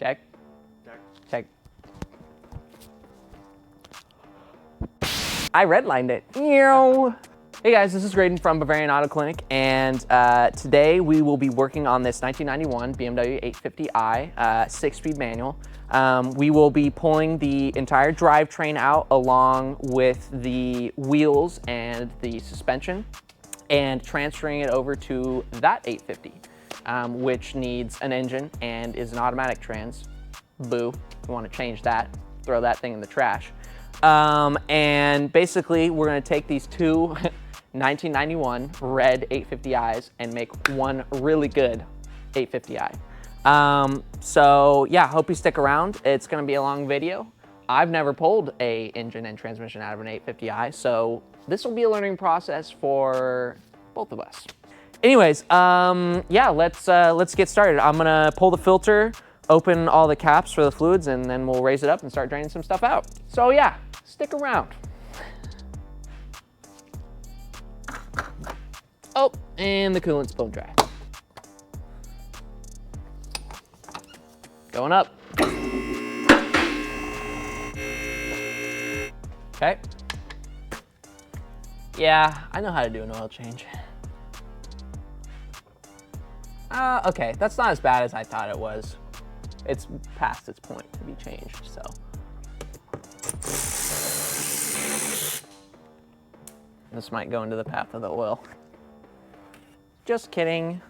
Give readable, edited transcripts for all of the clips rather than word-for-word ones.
Check. Check. I redlined it. Hey guys, this is Graydon from Bavarian Auto Clinic, and today we will be working on this 1991 BMW 850i 6-speed manual. We will be pulling the entire drivetrain out along with the wheels and the suspension and transferring it over to that 850, which needs an engine and is an automatic trans. Boo, you want to change that, throw that thing in the trash. And basically we're going to take these two 1991 red 850i's and make one really good 850i. So yeah, hope you stick around. It's going to be a long video. I've never pulled a engine and transmission out of an 850i, so this will be a learning process for both of us. Anyways, yeah, let's get started. I'm gonna pull the filter, open all the caps for the fluids, and then we'll raise it up and start draining some stuff out. So yeah, stick around. Oh, and the coolant's blown dry. Going up. Okay. Yeah, I know how to do an oil change. Okay, that's not as bad as I thought it was. It's past its point to be changed, so. This might go into the path of the oil. Just kidding.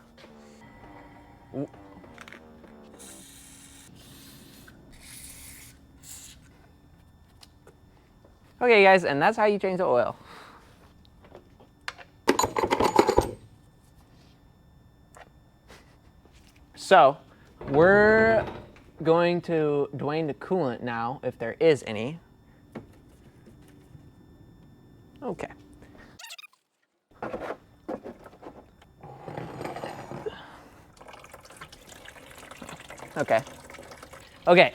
Okay guys, and that's how you change the oil. So, we're going to drain the coolant now, if there is any. Okay. Okay,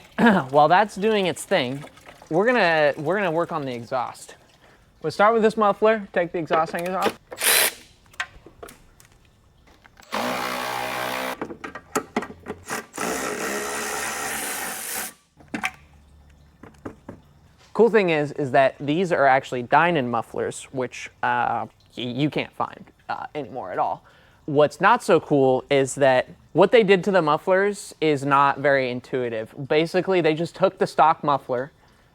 while that's doing its thing, we're gonna work on the exhaust. We'll start with this muffler, take the exhaust hangers off. Cool thing is that these are actually Dynon mufflers, which you can't find anymore at all. What's not so cool is that what they did to the mufflers is not very intuitive. Basically, they just took the stock muffler,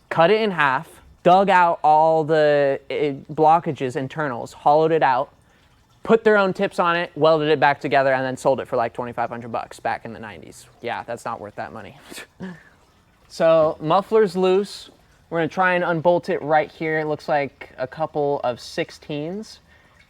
cut it in half, dug out all the blockages, internals, hollowed it out, put their own tips on it, welded it back together, and then sold it for like 2,500 bucks back in the 90s. Yeah, that's not worth that money. So, muffler's loose. We're gonna try and unbolt it right here. It looks like a couple of 16s.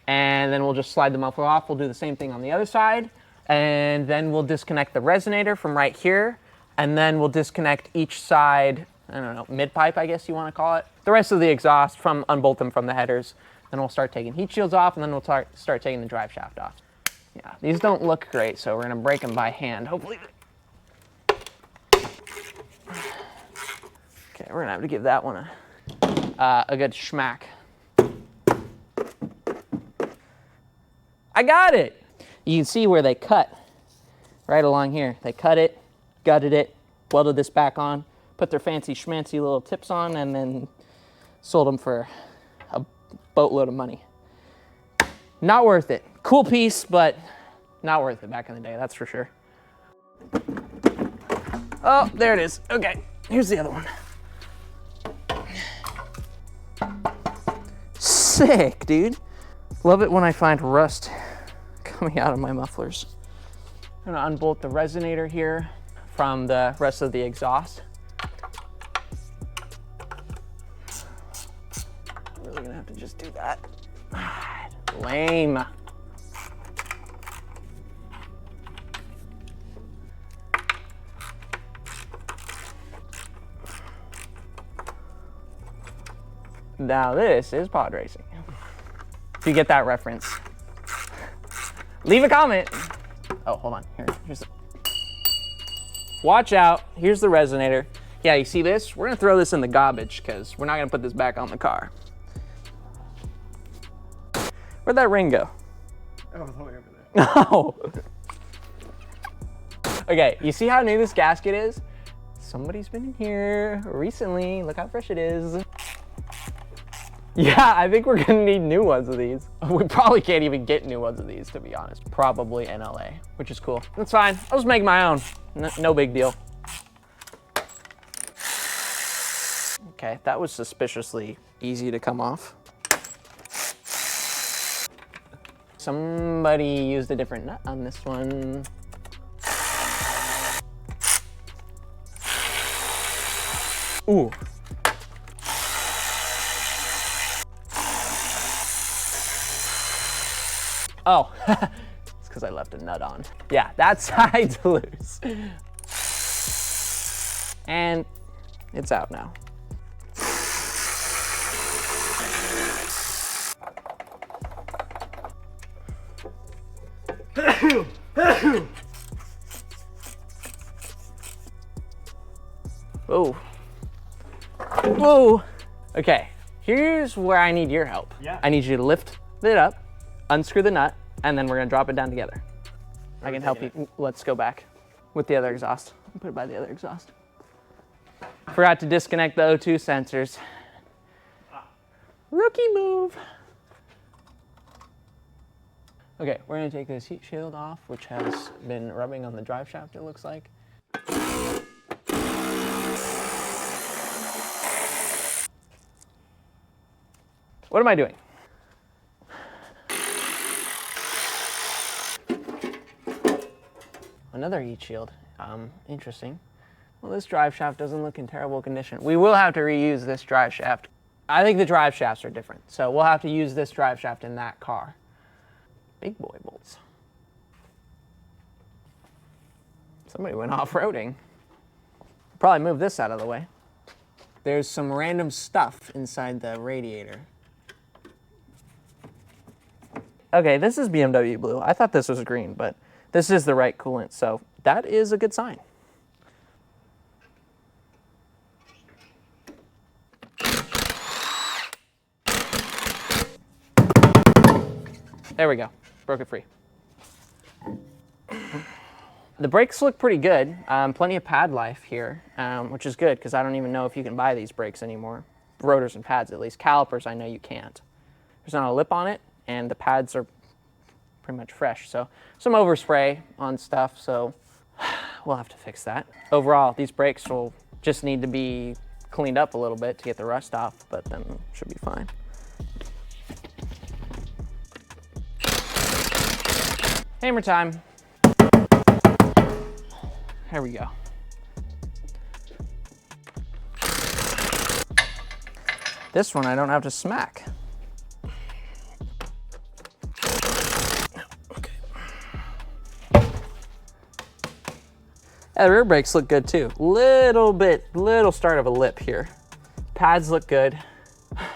And then we'll just slide the muffler off. We'll do the same thing on the other side. And then we'll disconnect the resonator from right here. And then we'll disconnect each side, I don't know, mid-pipe, I guess you wanna call it. The rest of the exhaust, unbolt them from the headers. Then we'll start taking heat shields off, and then we'll start taking the drive shaft off. Yeah, these don't look great, so we're gonna break them by hand, hopefully. Okay, we're gonna have to give that one a good schmack. I got it! You can see where they cut, right along here. They cut it, gutted it, welded this back on, put their fancy schmancy little tips on, and then sold them for a boatload of money. Not worth it. Cool piece, but not worth it back in the day, that's for sure. Oh, there it is. Okay, here's the other one. Sick, dude. Love it when I find rust coming out of my mufflers. I'm gonna unbolt the resonator here from the rest of the exhaust. I'm really gonna have to just do that. Lame. Now this is pod racing. If you get that reference, leave a comment. Oh, hold on. Here's the... Watch out. Here's the resonator. Yeah, you see this? We're gonna throw this in the garbage because we're not gonna put this back on the car. Where'd that ring go? Oh, it's all the way over there. No. Okay, you see how new this gasket is? Somebody's been in here recently. Look how fresh it is. Yeah, I think we're gonna need new ones of these. We probably can't even get new ones of these, to be honest. Probably in LA, which is cool. That's fine. I'll just make my own. No big deal. Okay, that was suspiciously easy to come off. Somebody used a different nut on this one. Ooh. Oh, it's because I left a nut on. Yeah, that side's loose. And it's out now. Whoa. Whoa. Okay, here's where I need your help. Yeah. I need you to lift it up, unscrew the nut, and then we're gonna drop it down together. I can help you. Let's go back with the other exhaust. Put it by the other exhaust. Forgot to disconnect the O2 sensors. Rookie move. Okay, we're gonna take this heat shield off, which has been rubbing on the drive shaft, it looks like. What am I doing? Another heat shield. Interesting. Well, this drive shaft doesn't look in terrible condition. We will have to reuse this drive shaft. I think the drive shafts are different, so we'll have to use this drive shaft in that car. Big boy bolts. Somebody went off-roading. Probably move this out of the way. There's some random stuff inside the radiator. Okay, this is BMW blue. I thought this was green, but this is the right coolant, so that is a good sign. There we go, broke it free. The brakes look pretty good. Plenty of pad life here, which is good because I don't even know if you can buy these brakes anymore. Rotors and pads at least. Calipers, I know you can't. There's not a lip on it, and the pads are pretty much fresh. So some overspray on stuff, so we'll have to fix that. Overall, these brakes will just need to be cleaned up a little bit to get the rust off, but then it should be fine. Hammer time. There we go. This one I don't have to smack. Okay. Yeah, the rear brakes look good too. Little start of a lip here. Pads look good.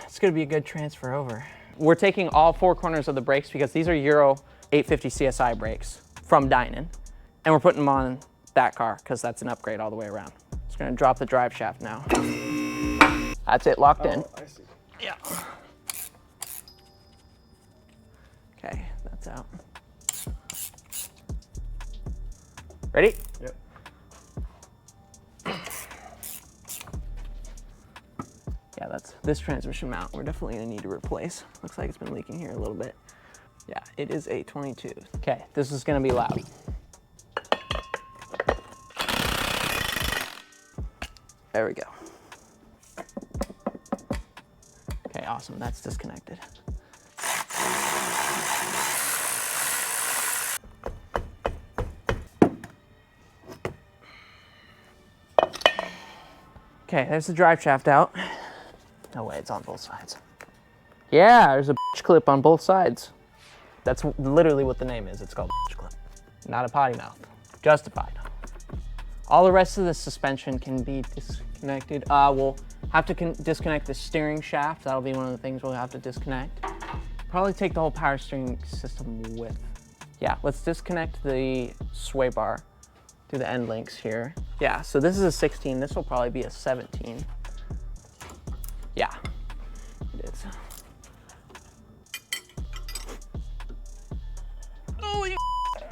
It's gonna be a good transfer over. We're taking all four corners of the brakes because these are Euro 850 CSI brakes from Dynan, and we're putting them on that car because that's an upgrade all the way around. Just gonna drop the drive shaft now. That's it, locked in. I see. Yeah. Okay, that's out. Ready? Yep. Yeah, that's this transmission mount. We're definitely gonna need to replace. Looks like it's been leaking here a little bit. Yeah, it is a 22. Okay, this is gonna be loud. There we go. Okay, awesome, that's disconnected. Okay, there's the drive shaft out. No way, it's on both sides. Yeah, there's a clip on both sides. That's literally what the name is. It's called clip. Not a potty mouth. Justified. All the rest of the suspension can be disconnected. We'll have to disconnect the steering shaft. That'll be one of the things we'll have to disconnect. Probably take the whole power steering system with. Yeah, let's disconnect the sway bar to the end links here. Yeah, so this is a 16. This will probably be a 17. Yeah, it is.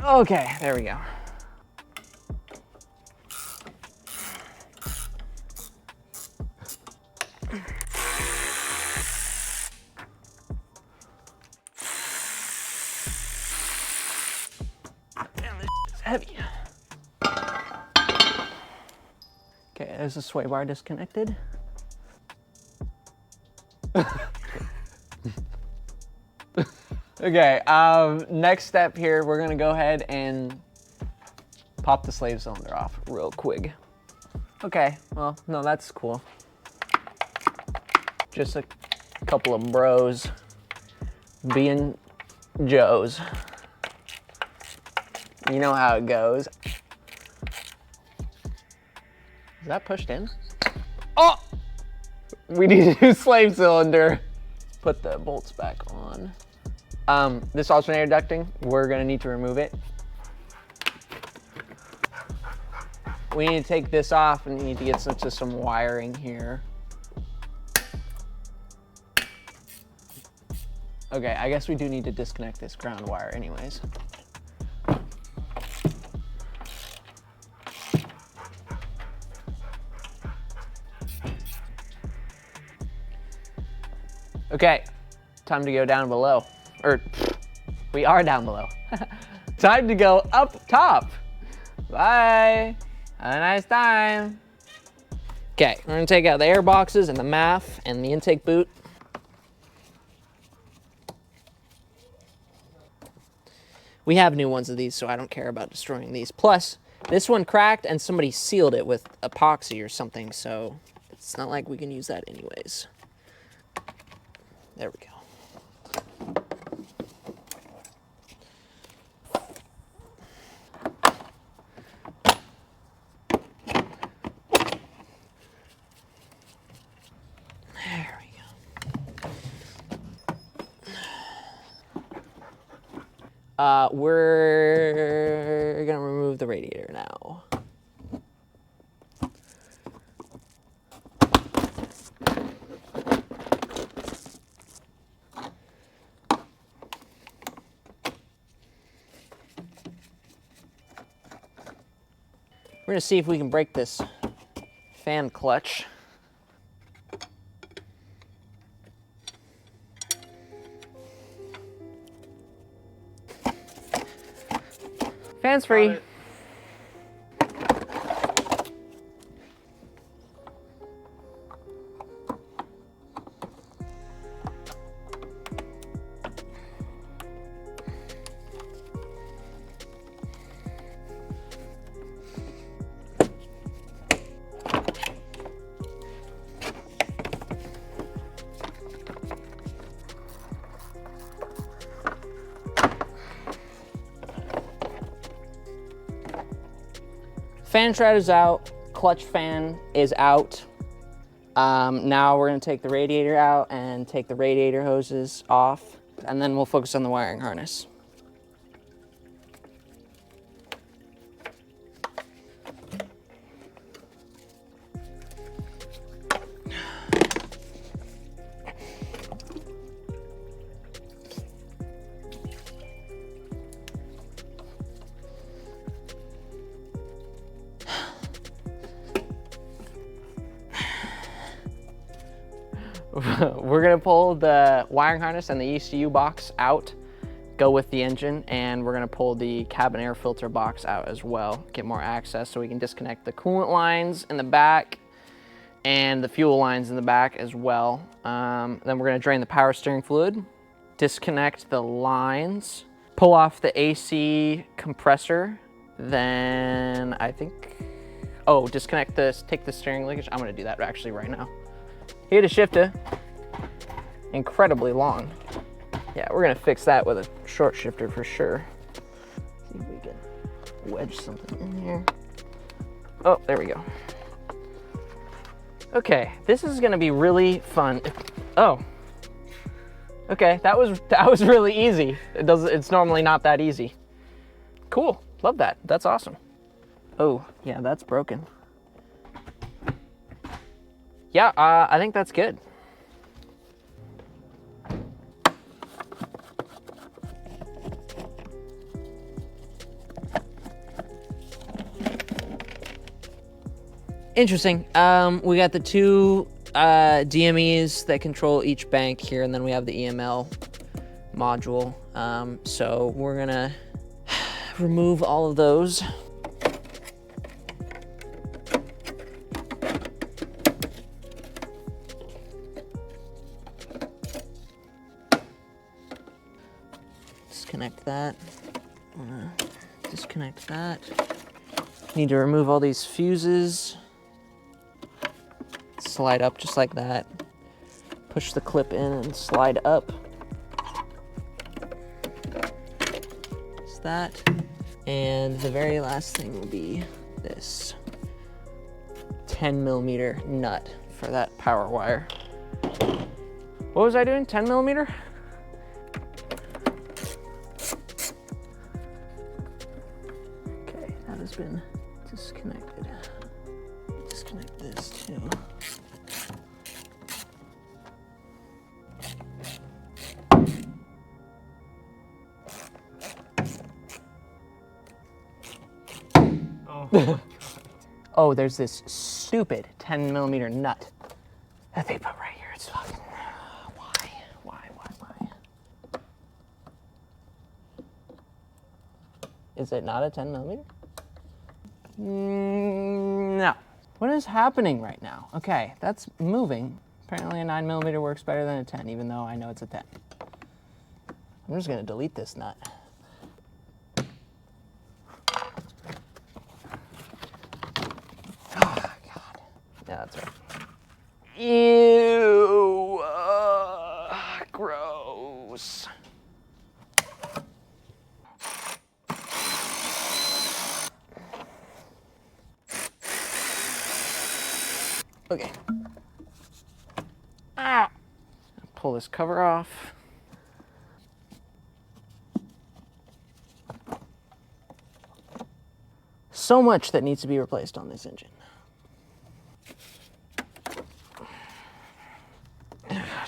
Okay, there we go. heavy. Okay, there's the sway bar disconnected. Okay, next step here, we're gonna go ahead and pop the slave cylinder off real quick. Okay, well, no, that's cool. Just a couple of bros being Joes. You know how it goes. Is that pushed in? Oh! We need a new slave cylinder. Put the bolts back on. This alternator ducting, we're gonna need to remove it. We need to take this off and need to get into some wiring here. Okay, I guess we do need to disconnect this ground wire anyways. Okay, time to go down below. Or, we are down below. Time to go up top. Bye. Have a nice time. Okay, we're gonna take out the air boxes and the MAF and the intake boot. We have new ones of these, so I don't care about destroying these. Plus, this one cracked and somebody sealed it with epoxy or something, so it's not like we can use that anyways. There we go. There we go. We're gonna remove the radiator now. We're gonna see if we can break this fan clutch. Fan's free. Fan shroud is out, clutch fan is out. Now we're gonna take the radiator out and take the radiator hoses off, and then we'll focus on the wiring harness. We're gonna pull the wiring harness and the ECU box out, go with the engine, and we're gonna pull the cabin air filter box out as well, get more access so we can disconnect the coolant lines in the back and the fuel lines in the back as well. Then we're gonna drain the power steering fluid, disconnect the lines, pull off the AC compressor, then I think, oh, disconnect this, take the steering linkage. I'm gonna do that actually right now. Heat a shifter, incredibly long. Yeah, we're gonna fix that with a short shifter for sure. See if we can wedge something in here. Oh, there we go. Okay, this is gonna be really fun. Oh, okay, that was really easy. It's normally not that easy. Cool, love that, that's awesome. Oh, yeah, that's broken. Yeah, I think that's good. Interesting. We got the two DMEs that control each bank here, and then we have the EML module. So we're remove all of those. Disconnect that. Disconnect that. Need to remove all these fuses. Slide up just like that. Push the clip in and slide up. Just that. And the very last thing will be this 10mm nut for that power wire. What was I doing? 10mm? Okay, that has been disconnected. Disconnect this too. Oh, there's this stupid 10mm nut that they put right here. It's fucking, why? Is it not a 10mm? No. What is happening right now? Okay, that's moving. Apparently a 9mm works better than a 10, even though I know it's a 10. I'm just gonna delete this nut. Yeah, that's right. Ew, gross. Okay. Pull this cover off. So much that needs to be replaced on this engine.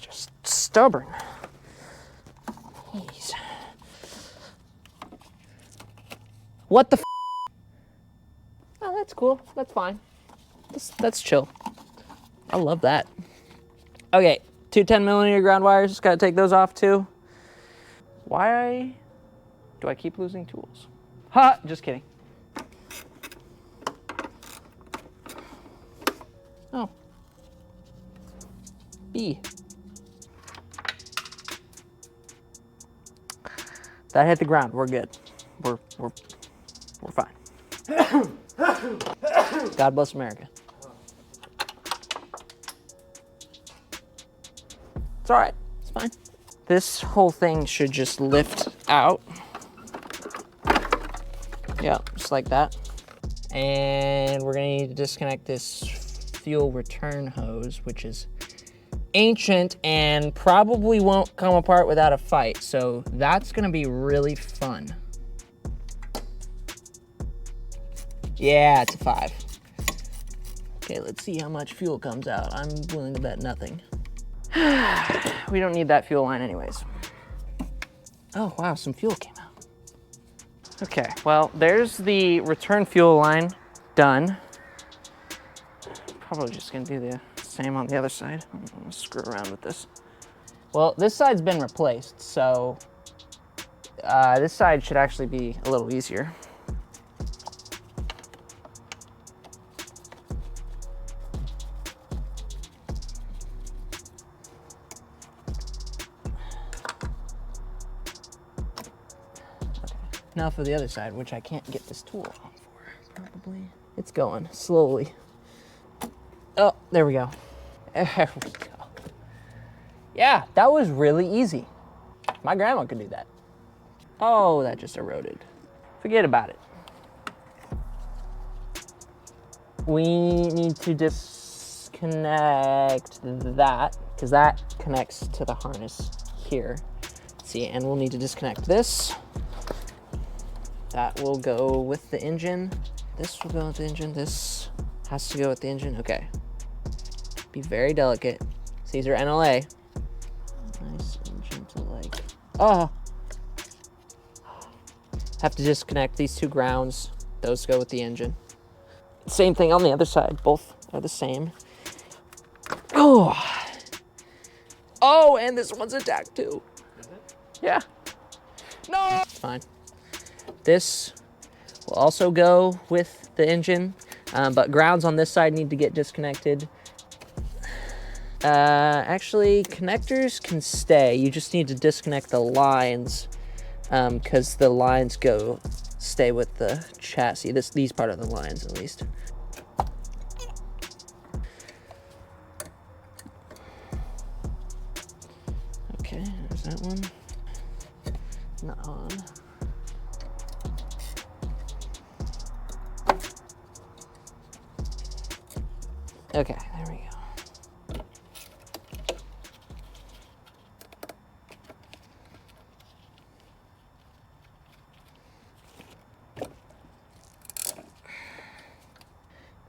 Just stubborn. Jeez. What the f? Oh, that's cool. That's fine. That's chill. I love that. Okay, two 10mm ground wires. Just gotta take those off too. Why do I keep losing tools? Ha! Just kidding. Oh. B. That hit the ground. We're good. We're fine. God bless America. It's all right. It's fine. This whole thing should just lift out. Yeah, just like that. And we're gonna need to disconnect this fuel return hose, which is ancient and probably won't come apart without a fight. So that's gonna be really fun. Yeah, it's a 5. Okay, let's see how much fuel comes out. I'm willing to bet nothing. We don't need that fuel line anyways. Oh, wow, some fuel came out. Okay, well, there's the return fuel line done. Probably just gonna do the same on the other side. I'm gonna screw around with this. Well, this side's been replaced, so this side should actually be a little easier. Now for the other side, which I can't get this tool on for, probably. It's going slowly. Oh, there we go. There we go. Yeah, that was really easy. My grandma could do that. Oh, that just eroded. Forget about it. We need to disconnect that, because that connects to the harness here. Let's see, and we'll need to disconnect this. That will go with the engine. This will go with the engine. This has to go with the engine. Okay. Be very delicate. So these are NLA. Nice and gentle like. Oh! Have to disconnect these two grounds. Those go with the engine. Same thing on the other side. Both are the same. Oh! Oh, and this one's attacked too. Yeah. No! It's fine. This will also go with the engine, but grounds on this side need to get disconnected. Actually, connectors can stay. You just need to disconnect the lines, because the lines stay with the chassis. These part of the lines, at least. Okay, there's that one. Not on. Okay, there we go.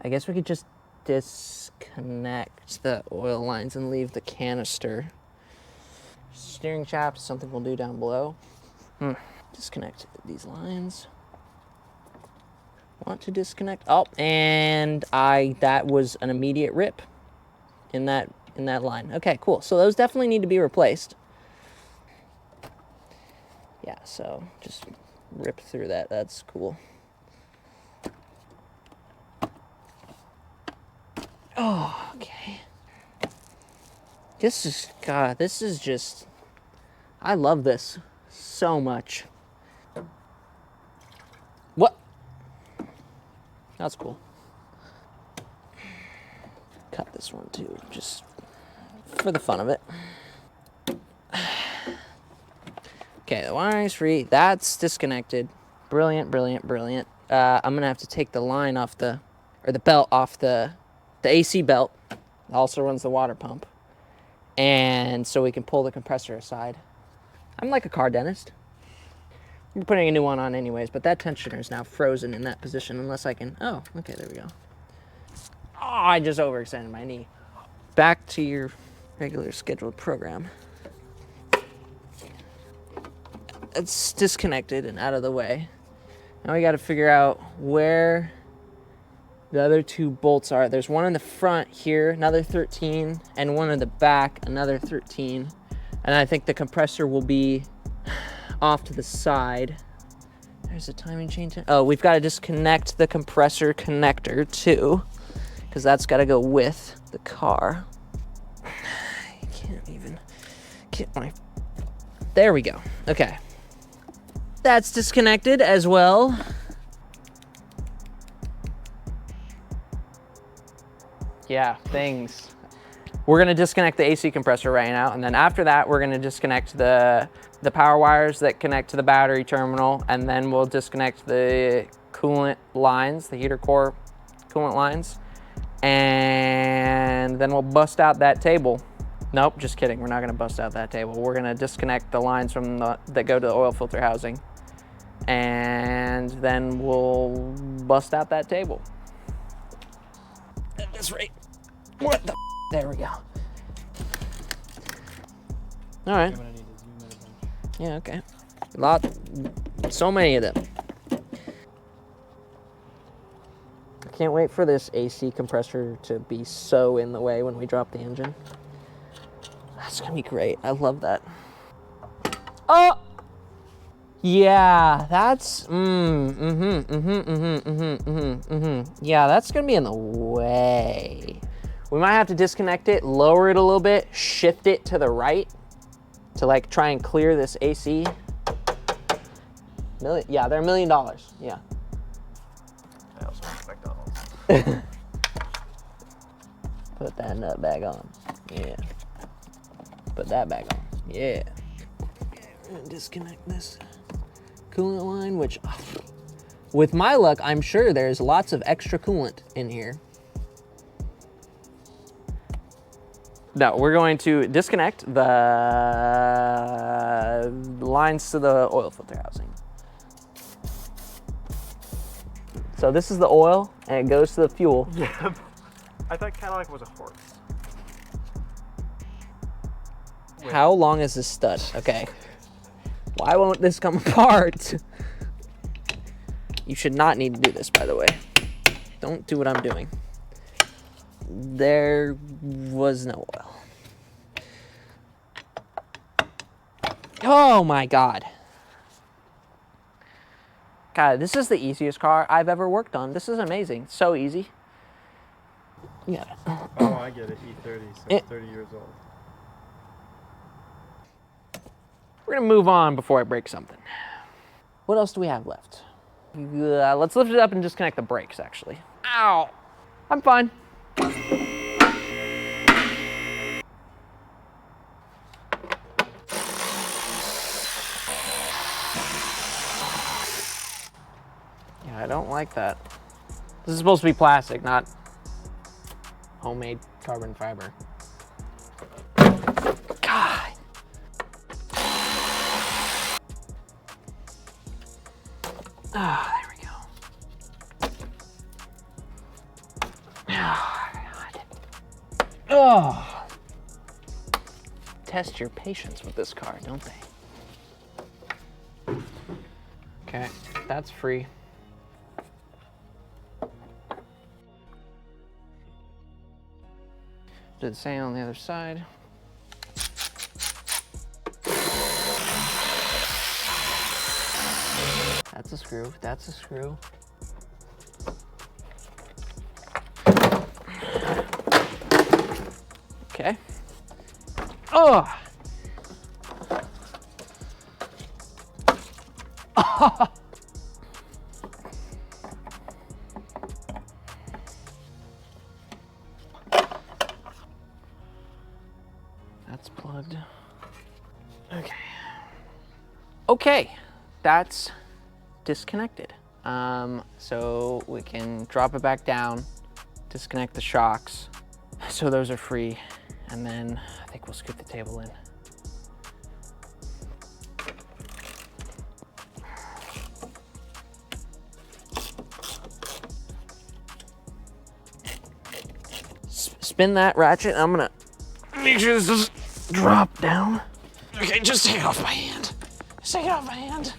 I guess we could just disconnect the oil lines and leave the canister. Steering shaft, something we'll do down below. Disconnect these lines. Want to disconnect? Oh, and that was an immediate rip in that line. Okay, cool. So those definitely need to be replaced. Yeah, so just rip through that. That's cool. Oh, okay. This is just, I love this so much. What? That's cool. Cut this one too, just for the fun of it. Okay, the wiring's free. That's disconnected. Brilliant, brilliant, brilliant. I'm gonna have to take the line off the belt off the AC belt. It also runs the water pump. And so we can pull the compressor aside. I'm like a car dentist. We're putting a new one on anyways, but that tensioner is now frozen in that position unless I can, oh, okay, there we go. Oh, I just overextended my knee. Back to your regular scheduled program. It's disconnected and out of the way. Now we got to figure out where the other two bolts are. There's one in the front here, another 13, and one in the back, another 13. And I think the compressor will be off to the side. There's a timing chain. Oh, we've got to disconnect the compressor connector too, because that's got to go with the car. I can't even get my... There we go. Okay. That's disconnected as well. Yeah, things. We're gonna disconnect the AC compressor right now, and then after that, we're gonna disconnect the power wires that connect to the battery terminal, and then we'll disconnect the coolant lines, the heater core coolant lines, and then we'll bust out that table. Nope, just kidding. We're not gonna bust out that table. We're gonna disconnect the lines from that go to the oil filter housing, and then we'll bust out that table. At this rate. What the? There we go. All right. Yeah, okay. So many of them. I can't wait for this AC compressor to be so in the way when we drop the engine. That's gonna be great. I love that. Oh! Yeah, that's, yeah, that's gonna be in the way. We might have to disconnect it, lower it a little bit, shift it to the right to like try and clear this AC. Yeah, they're $1 million, yeah. I also want McDonald's. Put that nut back on, yeah. Put that back on, yeah. And disconnect this coolant line, which with my luck, I'm sure there's lots of extra coolant in here. No, we're going to disconnect the lines to the oil filter housing. So this is the oil, and it goes to the fuel. Yeah, I thought Cadillac was a horse. How long is this stud? Okay. Why won't this come apart? You should not need to do this, by the way. Don't do what I'm doing. There was no oil. Oh my God. God, this is the easiest car I've ever worked on. This is amazing. So easy. Yeah. Oh, I get it. E30, so it's 30 years old. We're gonna move on before I break something. What else do we have left? Let's lift it up and disconnect the brakes, actually. Ow! I'm fine. Yeah, I don't like that. This is supposed to be plastic, not homemade carbon fiber. God. Ah, there we go. Oh, God. Oh. Test your patience with this car, don't they? Okay, that's free. Do the same on the other side. That's a screw, that's a screw. Okay. Oh! That's plugged. Okay. Okay, that's disconnected. So we can drop it back down, disconnect the shocks. So those are free. And then I think we'll scoot the table in. Spin that ratchet. I'm gonna make sure this is drop down. Okay, just take it off my hand. Just take it off my hand.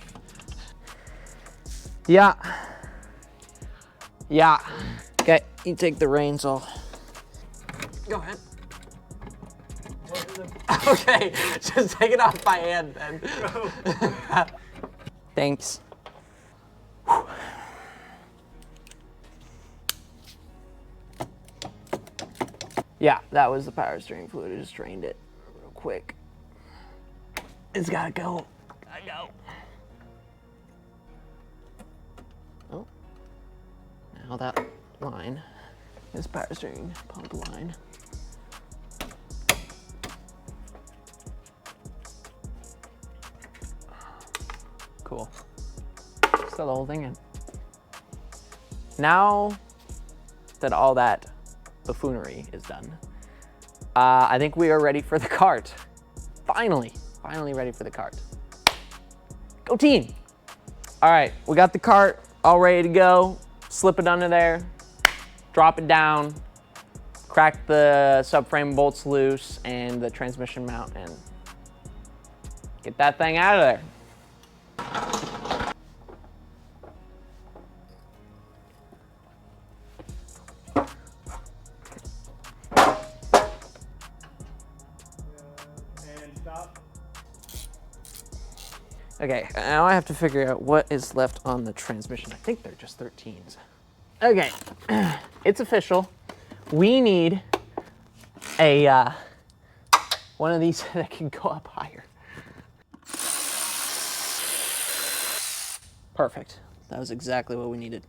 Yeah. Yeah. Okay, you take the reins off. Go ahead. Okay, just take it off my hand then. Thanks. Whew. Yeah, that was the power steering fluid. I just drained it real quick. It's gotta go. Gotta go. Oh. Now that line is power steering pump line. Cool. Still the whole thing in. Now that all that buffoonery is done, I think we are ready for the cart. Finally ready for the cart. Go team! All right, we got the cart all ready to go. Slip it under there, drop it down, crack the subframe bolts loose and the transmission mount and get that thing out of there. Okay, now I have to figure out what is left on the transmission. I think they're just 13s. Okay, it's official. We need a one of these that can go up higher. Perfect. That was exactly what we needed.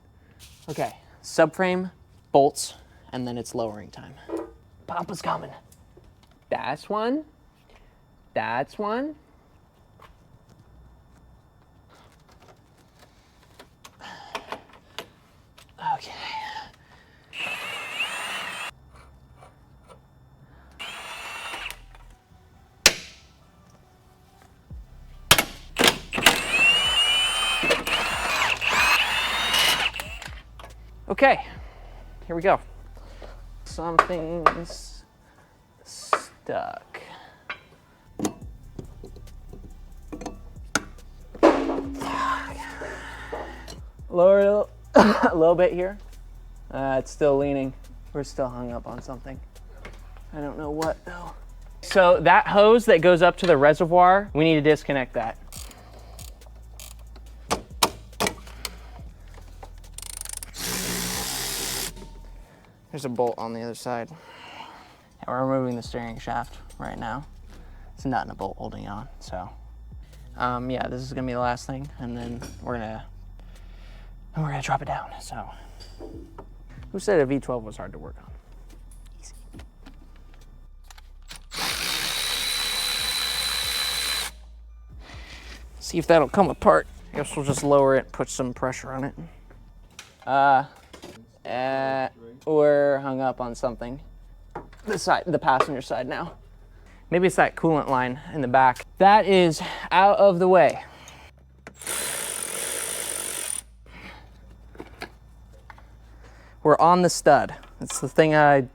Okay, subframe, bolts, and then it's lowering time. Papa's coming. That's one. That's one. Okay. Okay, here we go. Something's stuck. Lower it a little bit here. It's still leaning. We're still hung up on something. I don't know what though. So that hose that goes up to the reservoir, we need to disconnect that. There's a bolt on the other side. And we're removing the steering shaft right now. It's a nut and a bolt holding on, so. Yeah, this is gonna be the last thing, and then we're gonna drop it down, so. Who said a V12 was hard to work on? Easy. See if that'll come apart. I guess we'll just lower it, put some pressure on it. We're hung up on something. The passenger side now. Maybe it's that coolant line in the back. That is out of the way. We're on the stud. It's the thing I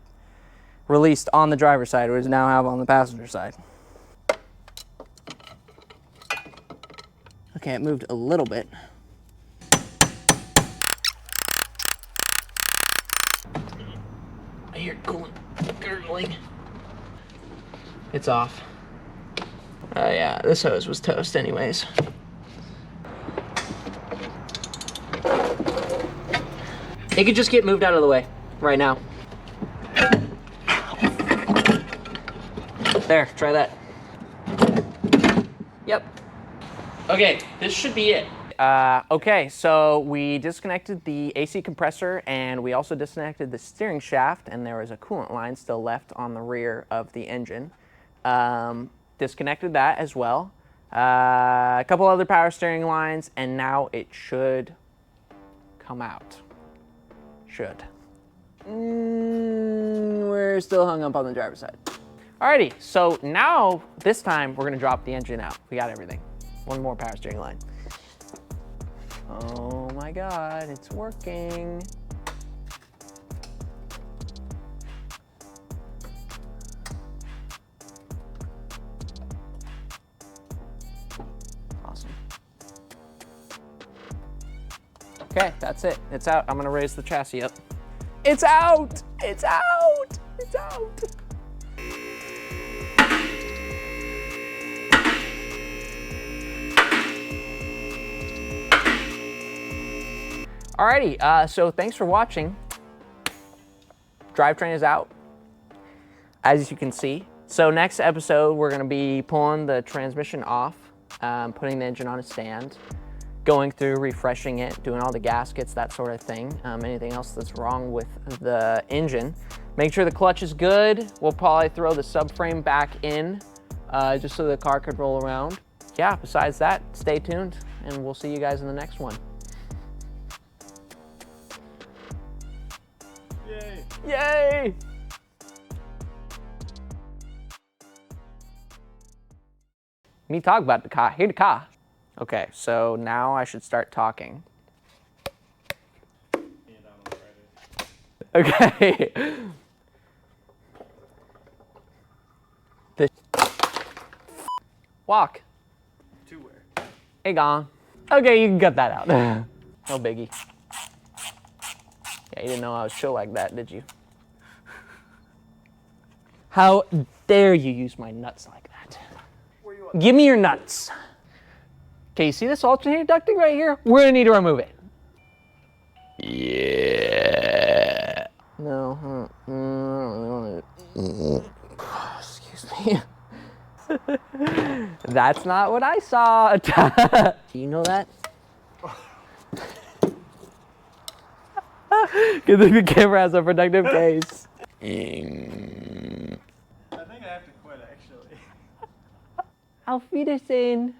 released on the driver's side, which now have on the passenger side. Okay, it moved a little bit. I hear coolant gurgling. It's off. Oh yeah, this hose was toast anyways. It could just get moved out of the way right now. There, try that. Yep. Okay, this should be it. Okay, so we disconnected the AC compressor and we also disconnected the steering shaft, and there was a coolant line still left on the rear of the engine. Disconnected that as well. A couple other power steering lines, and now it should come out. Should. We're still hung up on the driver's side. Alrighty, so now, this time, we're gonna drop the engine out. We got everything. One more power steering line. Oh my God, it's working. Awesome. Okay, that's it. It's out. I'm gonna raise the chassis up. It's out! It's out! It's out! Alrighty, so thanks for watching. Drivetrain is out, as you can see. So next episode, we're gonna be pulling the transmission off, putting the engine on a stand, going through, refreshing it, doing all the gaskets, that sort of thing. Anything else that's wrong with the engine. Make sure the clutch is good. We'll probably throw the subframe back in, just so the car could roll around. Yeah, besides that, stay tuned, and we'll see you guys in the next one. Yay! Yay! Me talk about the car. Hear the car. Okay, so now I should start talking. Okay. Walk. To where? Hey, gone. Okay, you can cut that out. No biggie. Yeah, you didn't know I was chill like that, did you? How dare you use my nuts like that? Where you at? Give me your nuts. Okay, you see this alternator ducting right here? We're gonna need to remove it. Yeah. No, I don't really want to. Excuse me. That's not what I saw. Do you know that? Good thing the camera has a protective case. I think I have to quit, actually. Auf Wiedersehen.